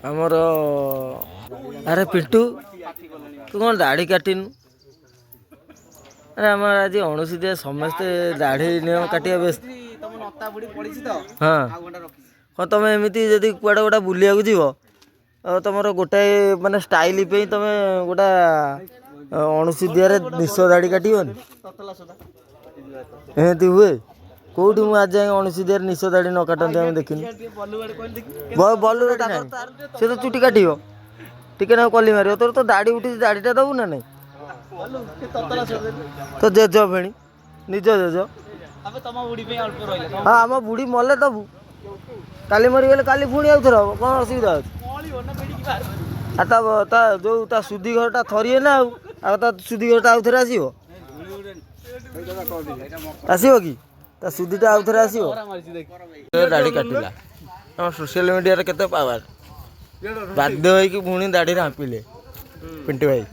ଆମର ଆରେ ପିଣ୍ଟୁ ତୁ କ'ଣ ଦାଢ଼ି କାଟିନୁ? ଆରେ ଆମର ଆଜି ଅଣସୁଧିଆ ସମସ୍ତେ ଦାଢ଼ି ନିୟମ କାଟିବା ବ୍ୟସ୍ତ। ହଁ କ'ଣ ତମେ ଏମିତି ଯଦି କୁଆଡ଼େ ଗୋଟେ ବୁଲିବାକୁ ଯିବ ଆଉ ତମର ଗୋଟାଏ ମାନେ ଷ୍ଟାଇଲ ପାଇଁ ତମେ ଗୋଟା ଅଣସୁଧିଆରେ ନିଶ ଦାଢ଼ି କାଟିବନି? ଏମିତି ହୁଏ? କୋଉଠି ମୁଁ ଆଜି ଯାଏଁ ଅଣସୁଧିଆରେ ନିଶ ଦାଢ଼ି ନ କାଟନ୍ତି ଆମେ ଦେଖିନି। ବଲୁରେ ସେ ତ ଚୁଟି କାଟିବ ଟିକେ ନାକୁ କଲି ମାରିବ। ତୋର ତ ଦାଢ଼ି ଉଠିଛି ଦାଢ଼ିଟା ଦବୁ ନା ନାଇଁ? ତ ଜେଜ ଫେଣି ନିଜ ଜେଜ ହଁ ଆମ ବୁଢ଼ୀ ମଲେ ଦବୁ। କାଲି ମରିଗଲେ କାଲି ପୁଣି ଆଉଥରେ ହବ କ'ଣ ଅସୁବିଧା ଅଛି? ଆଉ ତା ଯୋଉ ତା ସୁଧି ଘରଟା ଥରିଏ ନା ଆଉ ତା ସୁଧି ଘରଟା ଆଉଥରେ ଆସିବ? ଆସିବ କି ତା ସୁଧିଟା ଆଉଥରେ ଆସିବ? ଦାଢ଼ି କାଟିଲା ଆମ ସୋସିଆଲ ମିଡ଼ିଆରେ କେତେ ପାୱାର, ବାଧ୍ୟ ହେଇକି ପୁଣି ଦାଢ଼ିରେ ହାମ୍ପିଲେ ପିଣ୍ଟୁ ଭାଇ।